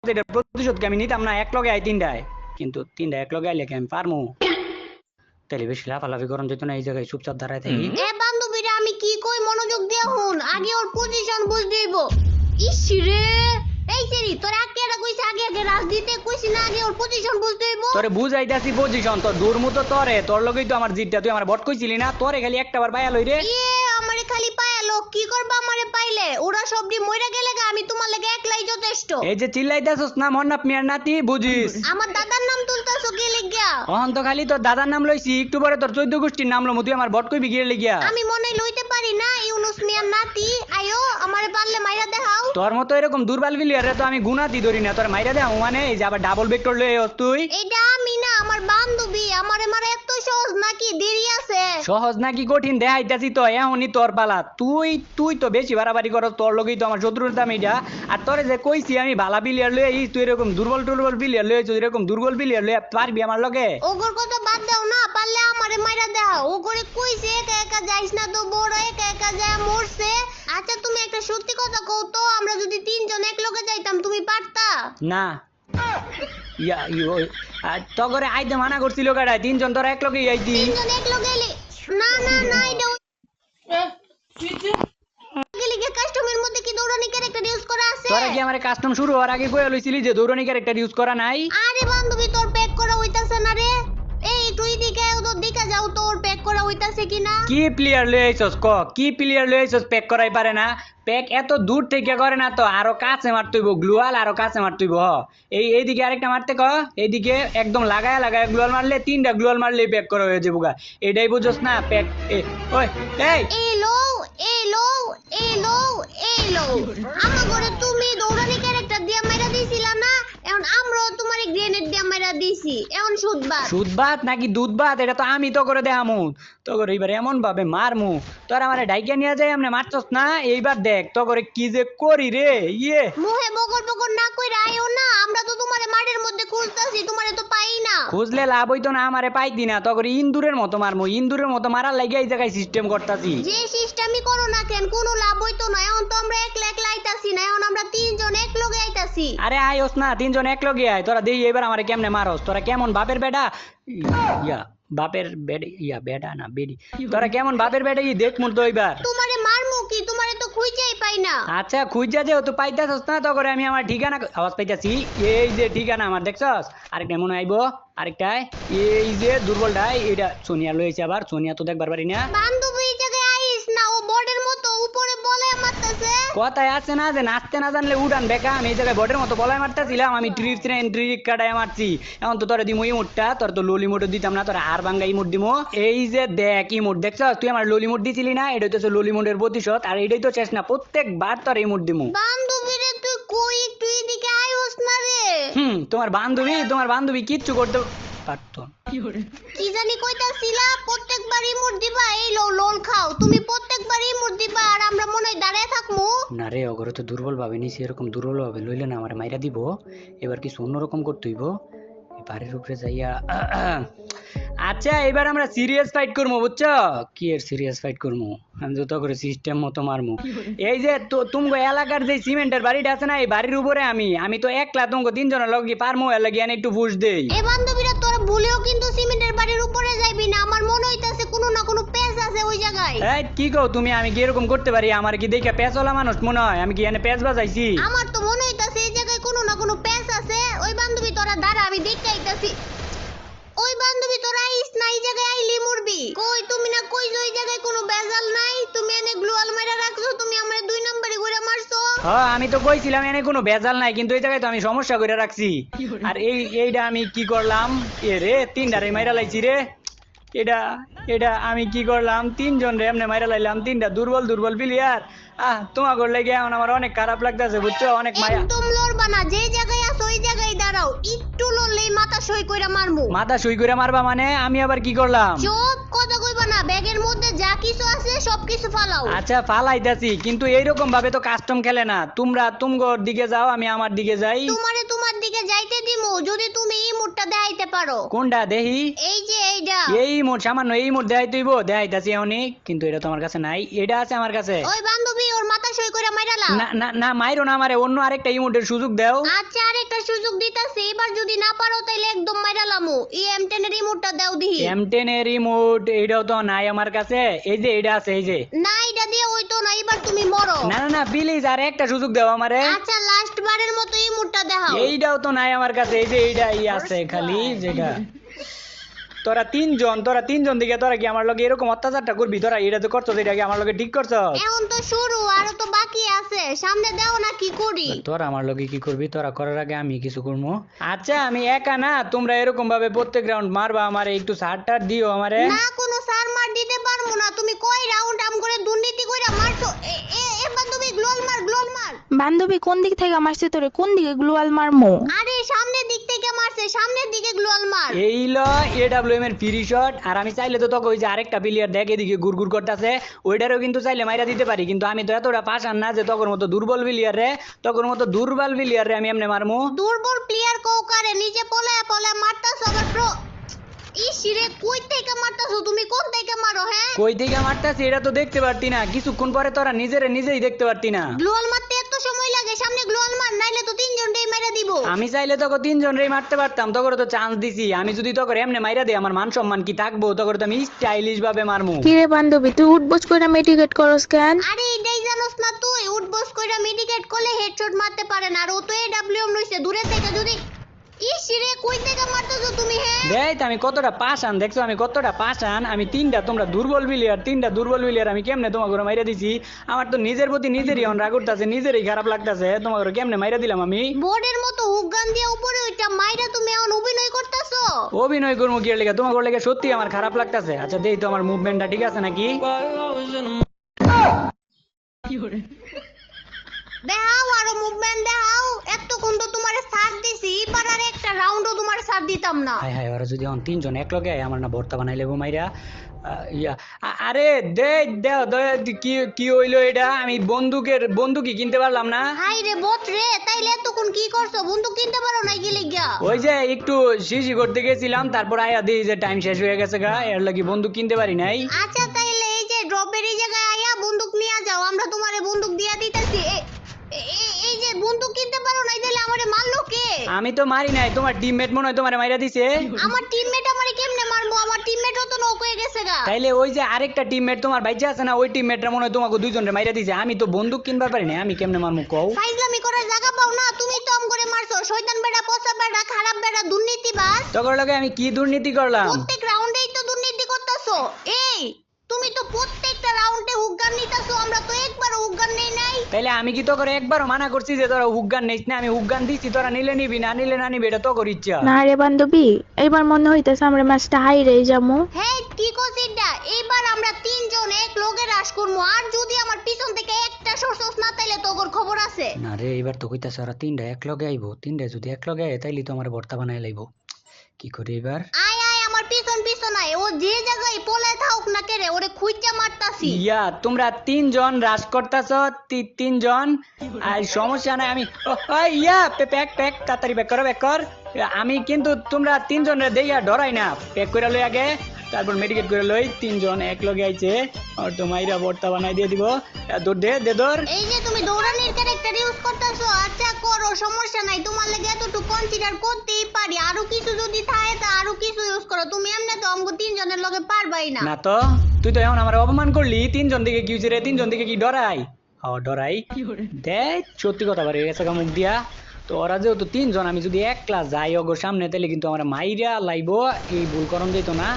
এটা প্রতিশোধকে আমি নিতাম না এক লগে আই তিনটায়, কিন্তু তিনটা এক লগে আইলে কি আমি পারমু? তাহলে বেশি লাফালাফি করন যেত না, এই জায়গায় চুপচাপ দাঁড়ায় থাকি। এ বান্ধবীরা আমি কি কই মনোযোগ দিয়া হুন, আগে ওর পজিশন বুঝ দিব। ইস রে, এই সেরি তোর আগে এটা কইছে, আগে আগে রাজনীতি কইছি না, আগে ওর পজিশন বুঝ দিব। তোরে বুঝাইতাছি পজিশন, তোর দূরমু তো তরে, তোর লগেই তো আমার জিতটা, তুই আমার বট কইছিলি না, তোরে খালি একটা বার বায়া লই রে। আমারে খালি পায়ালো, কি করবা আমারে পাইলে? ওরা সবডি মইরা গেলে গা, আমি তোমার লাগে একলাই যথেষ্ট। এই যে চিল্লাইতাছস না মন্নাপ মিয়ার নাতি, বুঝিস? আমার দাদার নাম তুলতাছো কি লিগা? অহন তো খালি তোর দাদার নাম লইছি, একটু পরে তোর 14 গোষ্ঠীর নাম লমু, তুই আমার বট কইবি গিয়ে লিগিয়া? আমি মনে লইতে পারি না, ইউনুস মিয়ার নাতি। আয়ো আমারে পারলে মাইরা দেখাও। তোর মতো এরকম দুর্বল বিলিয়ারে তো আমি গুনাতি ধরি না, তোর মাইরা দেও মানে এই যে আবার ডাবল ভেক্টর লই আইস তুই। এটা আমি না, আমার বান্ধবী। আমারে মারা এত সহজ নাকি? দেরি আছে। সহজ নাকি কঠিন দেখাইতাছি তো, এখনই তোর পালা। তুই তুই তো বেশি বাড়াবাড়ি করস, তোর লগেই তো আমার শত্রুতা মিডিয়া। আর তোরে যে কইছি আমি ভালা বিলিয়ার লই আইস, তুই এরকম দুর্বল টুর্বল বিলিয়ার লই আইস, এরকম দুর্বল বিলিয়ার লই পারবি আমার লগে? ওগর কথা বাদ দাও না, পারলে আমারে মাইরা দাও। ওগরে কইছে একা একা যাইস না তো, বড় একা একা যায় মরছে। আচ্ছা তুমি একটা সত্যি কথা কও তো, আমরা যদি তিনজন এক লগে যাইতাম তুমি পারতা? না তগরে আইতে মানা করছিল গাড়ায়, তিনজন তোরা এক লগেই আইতি। তিনজন এক লগে এলে না না না, এটা গেলিগে কাস্টমের মধ্যে কি দৌড়ানি ক্যারেক্টার ইউজ করা আছে? তোরা কি আমার কাস্টম শুরু হওয়ার আগে কইয়া লইছিলি যে দৌড়ানি ক্যারেক্টার ইউজ করা নাই? আরে বান্ধবী তোর প্যাক করা হইতাছে না রে। এই একটু এদিকে ওদের দিকে যাও, তোর প্যাক করা হইতাছে কিনা। কি প্লেয়ার লই আইছস ক, কি প্লেয়ার লই আইছস? প্যাক করাই পারে না? প্যাক এত দূর থেকে করে না তো, আরো কাছে মারতেইব গ্লুয়াল, আরো কাছে মারতেইব। এইদিকে আরেকটা মারতে ক, এইদিকে একদম লাগায় লাগায় গ্লুয়াল মারলে, তিনটা গ্লুয়াল মারলেই প্যাক করা হয়ে যাবো গা। এটাই বুঝছস না প্যাক? ওই এই এলো এলো এলো এলো, আমার ঘরে তুমি দৌড়ানি ক্যারেক্টার দিয়া মাইরা দিছিলা না, এখন আমরাও তোমারে গ্রেনেড দিয়া মাইরা দিছি। এখন সুদবাদ সুদবাত নাকি দুধবাত এটা তো আমি তো করে দেয়ামু, তো করে এইবার এমন ভাবে মারমু তোর আমারে ডাইকা নিয়ে যাই, এমনি মারছস না, এইবার দেখ তো করে কি যে করি রে। ইয়ে মুহে বগর বগর না কইরা আইও না, আমরা তো তোমারে মাঠের মধ্যে খুঁজতাছি, তোমারে তো পাই না। খুঁজলে লাভ হইতো না, আমারে পাইতি না, তো করে ইন্দুরের মতো মারমু, ইন্দুরের মতো মারার লাগে এই জায়গায় সিস্টেম করতাছি। যে সিস্টেমই করো না কেন, কোনো লাভ হইতো না। এখন তো আমরা একলা একলা আইতাছি না, এখন আমরা তিনজন এক লগে আইতাছি। আরে আইস না, তিনজন এক লগে আয়, তোরা দেই এবার আমারে কেমনে মারস, তোরা কেমন বাপের বেটা ইয়া, বাপের বেড ইয়া বেটা না বেডি, তোরা কেমন বাপের বেটা ই দেখ মুর তো এবার। তোমারে মারমু কি, তোমারে তো খুঁজেই পাই না। আচ্ছা খুঁজা যেও তো পাইতাছস না, তো করে আমি আমার ঠিকানা আওয়াজ পাইতাছি, এই যে ঠিকানা আমার দেখছস। আরেকটা মনে আইবো, আরেকটাই এই যে দুর্বলটাই, এটা সোনিয়া লইছে, আবার সোনিয়া তো দেখবার পারি না। বান্ধবী এই জায়গায় আইস না, ও বোর্ডের মতো উপরে বলে মারতাছে। কথায় আছে না যে নাচতে না জানলে উড়ান বেকা, আমি এই জায়গায় বটের মতো বলাই মারতেছিলাম, আমি ট্রিক কাটায় মারছি। এখন তো তোরা দিমু ইমোটটা, তোর তো ললি মোটও দিতাম না, তোরা আর বাঙ্গা ইমোট দিমু। এই যে দেখ ইমোট দেখছ, তুই আমার ললি মোট দিছিলি না, এটা হচ্ছে ললি মোটের প্রতিশোধ, আর এটাই তো চেস না, প্রত্যেকবার তোর ইমোট দিমু। বান্ধবী রে তুই কই, একটু এদিকে আইস না রে। তোমার বান্ধবী কিচ্ছু করতে পারতো কি জানি কইতাছিলা, প্রত্যেকবার ইমোট দিবা, এই লো লোল খাও। তুমি প্রত্যেকবার ইমোট দিবা আর আমরা মনে হয় দাঁড়ায় থাকমু। না রে, অগরে তো দুর্বল ভাবে নিছি, এরকম দুর্বল ভাবে লইলে না আমার মাইরা দিব। এবার কিছু অন্যরকম করতে হইব, বাড়ির উপরে যাইয়া আচ্ছা এবার আমরা সিরিয়াস ফাইট করবো, বুঝছো? কি এর সিরিয়াস ফাইট করবো, আমি যত করে সিস্টেম মতো মারমু। এই যে তুমগো এলাকার যে সিমেন্টের বাড়িটা আছে না, এই বাড়ির উপরে আমি তো একলা তুমগো তিনজনের লগে পারমু, এর লাগি এনে একটু বুঝ দেই। এ বান্ধবীরা তোরা ভুলেও কিন্তু সিমেন্টের বাড়ির উপরে যাইবি না, আমার মনে হইতাছে কোনো না কোনো পেঁচ আছে ওই জায়গায়। এই কি কও তুমি, আমি কি এরকম করতে পারি? আমার কি দেখে পেঁচওয়ালা মানুষ মনে হয়? আমি কি এনে পেঁচ বাজাইছি? আমার তো মনে হইতাছে এই জায়গায় কোনো না কোনো পেঁচ আছে। ওই বান্ধবী তোরা দাঁড়া, আমি দেখতে আইতাছি। ওই বান্ধবী তোরা আইস না, এই জায়গায় আইলি মরবি। কই তুমি না কই যে ওই জায়গায় কোনো বেজাল নাই, তুমি এনে গ্লুয়াল মাইরা রাখছো, তুমি আমারে 2 নম্বরে কইরা মারছো। হ্যাঁ আমি তো কইছিলাম এনে কোনো ভেজাল নাই, কিন্তু এই জায়গায় তো আমি সমস্যা করে রাখছি। আর এইটা আমি কি করলাম, এ রে তিনটারে মাইরা লাইছি রে। এটা এটা আমি কি করলাম, তিনজন রে এমনি মাইরা লাইলাম, তিনটা দুর্বল দুর্বল প্লেয়ার। তোমাকে লেগে এখন আমার অনেক খারাপ লাগতেছে, বুঝছো? অনেক মায়া। একদম লড়বা না, যে জায়গায় আছো ওই জায়গায় দাঁড়াও। একটু লড়লেই মাথা সই কইরা মারমু। মাথা সুই করে মারবা মানে? আমি আবার কি করলাম? চুপ, কথা কইবা না। ব্যাগের মধ্যে যা কিছু আছে সবকিছু ফালাও। আচ্ছা ফালাইতাছি, কিন্তু এইরকম ভাবে তো কাস্টম খেলে না। তোমরা তুমগোর দিকে যাও, আমি আমার দিকে যাই। তোমারে তোমার দিকে যাইতে দিমু যদি তুমি এই মুডটা দেখাইতে পারো। কোনটা দেহি? এই যে এইটা। এই মোট সামান্য এই মোট দেখাই তুইব, দেখাইতাছি অনেক, কিন্তু এটা তো আমার কাছে নাই, এটা আছে আমার কাছে। ওই বান্ধবী ওর মাথা সই কইরা মাইরালা না না না মাইরো না আমারে, অন্য আরেকটা ইমোটের সুযোগ দাও। আচ্ছা আরেকটা সুযোগ দিতাছি, এবার যদি না পারো তাইলে একদম মাইরালামু। এই M10 এর রিমোটটা দাও দিহি। M10 এর রিমোট এটাও তো নাই আমার কাছে, এই যে এটা আছে, এই যে। না এটা দিয়ে হইতো না, এবার তুমি মরো। না না না প্লিজ আর একটা সুযোগ দাও আমারে। আচ্ছা লাস্ট বারের মতো এই মুডটা দেখাও। এইটাও তো নাই আমার কাছে, এই যে এইটাই আছে খালি যেটা। তোরা তিনজন দিকে তোরা কি আমার লগে এরকম অত্যাচারটা করবি? তোরা এটা তো করছো, এটা কি আমার লগে ঠিক করছো? এখন তো শুরু, আরো তো বাকি আছে, সামনে দাও না কি করি। তোরা আমার লগে কি করবি? তোরা করার আগে আমি কিছু করবো। আচ্ছা আমি একা না, তোমরা এরকম ভাবে প্রত্যেক রাউন্ড মারবা আমারে, একটু সার টার দিও আমারে। না কোনো সার মার দিতে পারবো না, তুমি কই রাউন্ড আম করে দুর্নীতি কইরা মারছো। এ এ এ বান্ধবী গ্লোল মার। বান্ধবী কোন দিক থেকে মারছে তোরে? কোন দিকে গ্লোয়াল মারমো? আরে সামনের দিক থেকে মারছে, সামনের দিকে গ্লোল মার। এই ল AWM এর ফ্রি শট। আর আমি চাইলে তো তোকে ওই যে আরেকটা প্লেয়ার দেখ এদিকে গুড়গুড় করতেছে, ওইটারও কিন্তু চাইলে মাইরা দিতে পারি, কিন্তু আমি তো এতটা পাশান না যে তখন মতো দুর্বল প্লেয়ার রে আমি এমনি মারমু। দুর্বল প্লেয়ার কৌকারে নিচে পলায় মারতাছো আবার প্রো। ইসিরে কই থেকে মারতাছো তুমি? কোন থেকে মারো? হ্যাঁ কই থেকে মারতাছি এটা তো দেখতে পারতি না, কিছুক্ষণ পরে তোরা নিজেই দেখতে পারতি না। গ্লোয়াল মারতে এত সময় লাগে? সামনে গ্লোয়াল মার, নাইলে তো তিনজনটাই মাইরা দিব। আমি চাইলে তোকে তিনজনরেই মারতে পারতাম, তোকে তো চান্স দিছি। আমি যদি তোকে এমনি মাইরা দিই আমার মান সম্মান কি থাকবো? তোকে তো আমি স্টাইলিশ ভাবে মারমু। কিরে বান্ধবী তুই উঠবোস করে মেডিকেট করস কেন? আরে এটাই জানোস না তুই? উঠবস কইরা মেডিকেট করলে হেডশট মারতে পারে না, আর ও তো AWM লইছে দূরে থেকে। যদি ইসিরে কই থেকে মারতাছো তুমি? হ্যাঁ দেখ আমি কতটা পাশান, দেখছো আমি কতটা পাশান। আমি তোমরা দুর্বল প্লেয়ার আমি কেমনে তোমাকে মাইরা দিছি? আমার তো নিজের প্রতি নিজেরই রাগ উঠতাছে, নিজেরই খারাপ লাগতাছে, তোমাকে কেমনে মাইরা দিলাম আমি। বোর্ডের মতো হুক গান দিয়ে উপরে ওইটা মাইরা তুমি এখন অভিনয় করতেছো। অভিনয় করবো কি লেগে? তোমাকে লেগে সত্যি আমার খারাপ লাগতাছে। আচ্ছা দেই তো আমার মুভমেন্টটা ঠিক আছে নাকি? দেখাও আরো মুভমেন্ট দেখাও। এতক্ষণ তো তোমারে সাথ দিছি, এবার আর একটা রাউন্ডও তোমার সাথ দিতাম না। হাই হাই, ওরা যদি এখন তিনজন এক লগে আমার না ভর্তা বানাই লেবো মাইরা। আরে কি হইলো এটা? আমি বন্দুকই কিনতে পারলাম না। হাই রে বট রে, তাইলে এতক্ষণ কি করছো? বন্দুক কিনতে পারো নাই কি লিগা? ওই যে একটু শিশি করতে গেছিলাম, তারপর আয়া দিই যে টাইম শেষ হয়ে গেছে গা, এর লাগি বন্দুক কিনতে পারি নাই। আচ্ছা তাইলে এই যে ড্রপের এই জায়গায় আয়া বন্দুক নিয়ে যাও, আমরা তোমারে বন্দুক দিয়া দিতেছি। এই যে বন্দুক কিনতে পারো নাই, তাইলে আমারে মারলো কে? আমি তো মারি নাই, তোমার টিমমেট মনে হয় তোমারে মাইরা দিছে। আমার টিমমেট আমারে কেমনে মারবো? আমার টিমমেটও তো নক হয়ে গেছে গা। তাইলে ওই যে আরেকটা টিমমেট তোমার বাইচে আছে না, ওই টিমমেটরা মনে হয় তোমাকে দুইজনের মাইরা দিছে। আমি তো বন্দুক কিনবার পারি না, আমি কেমনে মারমু কও? ফাইজলামি করার জায়গা পাও না, তুমি তো আম করে মারছো। শয়তান বেটা, পচা বেটা, খারাপ বেটা, দুর্নীতিবাজ। তখন লগে আমি কি দুর্নীতি করলাম? প্রত্যেক রাউন্ডেই তো দুর্নীতি করতেছো। এই তুমি তো প্রত্যেকটা রাউন্ডে হুকগান নিতাছো, আমরা তো একবারও হুকগান নেই নাই। তাইলে আমি কি তোকে একবারও মানা করছি যে তোরা হুকগান নিস না? আমি হুকগান দিছি, তোরা নিলে নিবি, না নিলে না নিবি, এটা তোর ইচ্ছা। না রে বান্ধবী, এবার মনে হইতেছে আমরা ম্যাচটা হাইরেই যাবো। হ্যাঁ কি কইছিস? এইবার আমরা তিনজন এক লগে রাশ করবো, আর যদি আমার পিছন থেকে একটা সরসস না তাইলে তোর খবর আছে। না রে, এবার তো কইতাছে ওরা তিনটা এক লগে আইবো। তিনটা যদি এক লগে আয় তাইলে তো আমার ভর্তা বানাই লাইবো। কি করি এবার? আয় আয় আমার পিছন আয়, ও যে জায়গায় পলায় থাকুক না কেরে, ওরে খুঁজা মারতাছি। ইয়া তোমরা তিনজন রাশ করতাছ, তিনজন। আর সমস্যা নাই, আমি ইয়া প্যাক তাড়াতাড়ি প্যাক কর। আমি কিন্তু তোমরা তিনজনের দেইয়া ডরাই না, প্যাক করে লই আগে, তারপর মেডিকেট করে লই। তিনজন এক লগে আইছে, আর তো মাইরা ভর্তা বানাই দিয়ে দিব। দৌড় দে দৌড়। এই যে তুমি দৌড়ানির ক্যারেক্টার ইউজ করতেছো, আচ্ছা করো, সমস্যা নাই, তোমার লাগে এতটুকু কনসিডার করতেই পারি। আরো কিছু যদি থাকে তা আরো কিছু ইউজ করো, তুমি এমনি তো আমগো তিনজনের লগে পারবাই না। না তো তুই তো এখন আমার অপমান করলি। তিনজন দিকে কি হইছে রে? তিনজন দিকে কি ডরাই? ডরাই দেখ, সত্যি কথা বাড়ি গেছে মুখ দিয়া। তো ওরা যেহেতু তিনজন, আমি যদি এক ক্লাস যাই ওগোর সামনে তাহলে কিন্তু আমার মাইরা লাইব। এই ভুল করণ যেত না,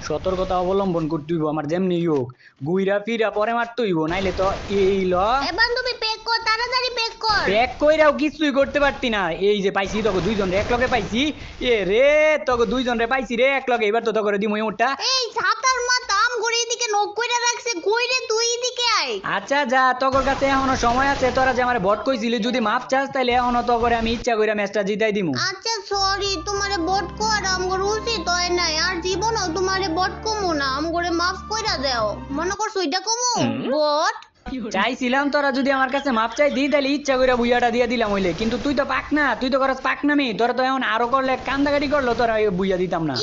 সতর্কতা অবলম্বন করতে হইব। আমার যেমনি হোক গুইরা ফিরা পরে মারতে হইব, নাইলে তো এই ল। এ বান্ধবী প্যাক কর, তাড়াতাড়ি প্যাক কর। প্যাক কইরাও কিছুই করতে পারতি না। এই যে পাইছি তোকে দুইজন রে এক লগে পাইছি। এ রে তোকে দুইজন রে পাইছি রে এক লগে, এবার তো তোকে দিমু ওটা। এই ছাতার মাথা আম ঘুরে এদিকে নক কইরা রাখছে, কইরে তুই এদিকে আয়। আচ্ছা যা, তোর কাছে এখনো সময় আছে। তোরা যে আমার ভোট কইছিলি, যদি মাপ চাস তাইলে এখনো তো করে আমি ইচ্ছা কইরা ম্যাচটা জিতাই দিমু। আচ্ছা সরি, তোমারে বট কর আমগর উচিত হয় নাই, আর জীবনও তোমারে বট কমু না, আমগরে মাফ কইরা দাও। মনে করছো এটা কমু বট? চাইছিলাম তোরা যদি আমার কাছে মাপ চাই দিই তাহলে ইচ্ছা কইরা বুইয়াটা দিয়ে দিলাম হইলে, কিন্তু তুই তো পাক না, তুই তো করস পাক নামি। তোরা তো এখন আরো করলে কান্দাকাটি করলো, তোরা বুইয়া দিতাম না।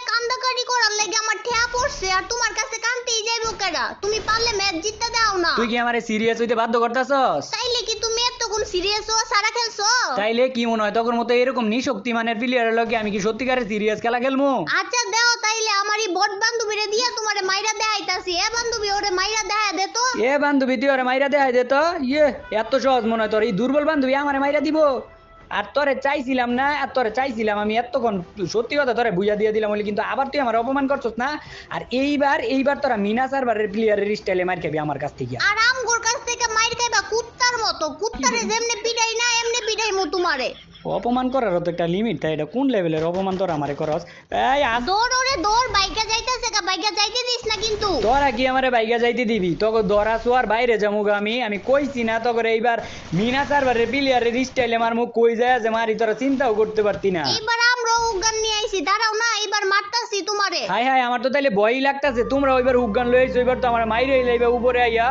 কান্দাকাটি করার লাগে আমার ঠেয়া পড়ছে, আর তোমার কাছে কান্দেই যাইবো কেডা? তুমি পারলে ম্যাচ জিততে দাও না। তুই কি আমারে সিরিয়াস হইতে বাধ্য করতাছস? তাইলে কি তুমি এতক্ষণ সিরিয়াস হওয়া সারা খেলছো? তাইলে কি মনে হয় তোর মতো এরকম নিশক্তিমানের প্লেয়ারের লগে আমি কি সত্যিকারের সিরিয়াস খেলা খেলবো? আচ্ছা দাও তাইলে আমারই বট বান্ধবীরে দিয়া তোমারে মাইরা দেখাইতাছি। এ বান্ধবী ওরে মাইরা দেখা দে তো। এ বান্ধবী তুই ওরে মাইরা দেখাই দে তো। ইয়ে এত সহজ মনে হয় তোর এই দুর্বল বান্ধবী আমারে মাইরা দিব? আর তোরে চাইছিলাম না, আর তোরে চাইছিলাম আমি এতক্ষণ, সত্যি কথা তোরে বুঝা দিয়ে দিলাম বলে, কিন্তু আবার তুই আমার অপমান করছস না। আর এইবার তোরা মিনা সার্ভারের প্লেয়ারের স্টাইলে মার খাবি আমার কাছ থেকে। আর আমগোর কাছ থেকে মাইর খাইবা কুত্তার মতো। কুত্তারে যেমনে পিটাই না এমনি পিটাইমু তোমারে। অপমান করারও তো একটা লিমিট তাই, এটা কোন লেভেলের অপমান তোরা আমারে করস? এই আজ দৌড় ওরে দৌড়, বাইকা যাইতাছে গা, বাইকা যাইতে দিস না কিন্তু। তোরা কি আমারে বাইকা যাইতে দিবি? তোকে ধরা শোয়ার বাইরে যামুগা আমি কইছি না তোকে এইবার মিনা সার্ভারের প্লেয়ারের স্টাইলে আমার মুখ কই যায় যে মারি, তোরা চিন্তাও করতে পারতি না। এইবার আমরা উগান নিয়ে আইছি, দাঁড়াও না, এইবার মারতাছি তোমারে। হাই হাই, আমার তো তাইলে ভয়ই লাগতাছে। তোমরা ওইবার উগান লই আইছো, এবার তো আমার মাইরে আইলা উপরে আইয়া।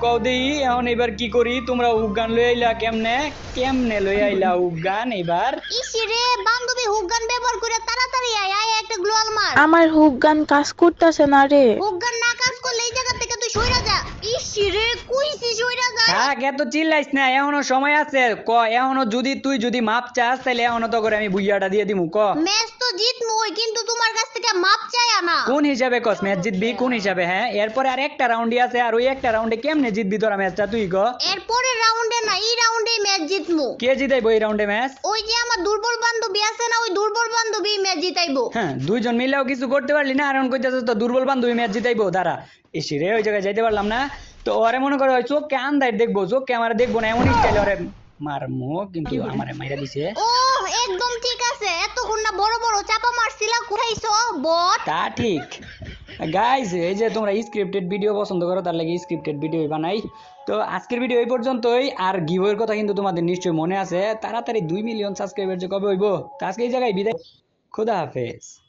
কও দেই এখন এবার কি করি? তোমরা উগান লই আইলা কেমনে লই আইলা উগান এবার? ইসি রে বান্ধবী হুগান ব্যবহার করে তাড়াতাড়ি আয়, আয় একটা গ্লোয়াল মার। আমার হুক গান কাজ করতেছে না রে। হুগান না কাজ করলে এই জায়গা থেকে তুই সইরা যা। ইসি রে কইছি সইরা যা। থাক, এত চিল্লাইস না, এখনো সময় আছে। এখনো তুই যদি মাপ চাস তাহলে এখনো তো করে আমি বুইয়াটা দিয়ে দিমু। ম্যাচ তো জিতমুই, কিন্তু তোমার কাছ থেকে মাপ চাই না। কোন হিসাবে কস ম্যাচ জিতবি? কোন হিসাবে? হ্যাঁ, এরপরে আর একটা রাউন্ডই আছে, আর ওই একটা রাউন্ডে কেমনে জিতবি তোরা ম্যাচটা তুই ক? এরপরের রাউন্ডে না, এই রাউন্ডেই ম্যাচ জিতমু। কে জিতাইবো এই রাউন্ডে ম্যাচ? ওই যে আমার দুর্বল বান্ধবী আছে না, ওই দুর্বল বান্ধবী ম্যাচ জিতাইবো। হ্যাঁ, দুইজন মিলেও কিছু করতে পারলি না, আর এখন কইতাছিস তো দুর্বল বান্ধবী ম্যাচ জিতাইবো। দাঁড়া, এসে রে ওই জায়গায় যাইতে পারলাম না তো ওরে মনে করো ওই চোখকে আন্দাজ দেখবো, চোখকে আমার দেখবো না এমন স্টাইল ওরে মারমো, কিন্তু আমারে মাইরা দিছে। ও একদম ঠিক আছে, এতক্ষণ না বড় বড় চাপা মারছিলা, কোথাইছো বট? তা ঠিক। গাইস, এই যে তোমরা স্ক্রিপ্টেড ভিডিও পছন্দ করো, তার লাগি স্ক্রিপ্টেড ভিডিও বানাই। তো আজকের ভিডিও এই পর্যন্তই। আর গিভওয়ের কথা কিন্তু তোমাদের নিশ্চয়ই মনে আছে, তাড়াতাড়ি 2 মিলিয়ন সাবস্ক্রাইবার যে কবে হইব। তো আজকে এই জায়গায় বিদায়, খোদা হাফেজ।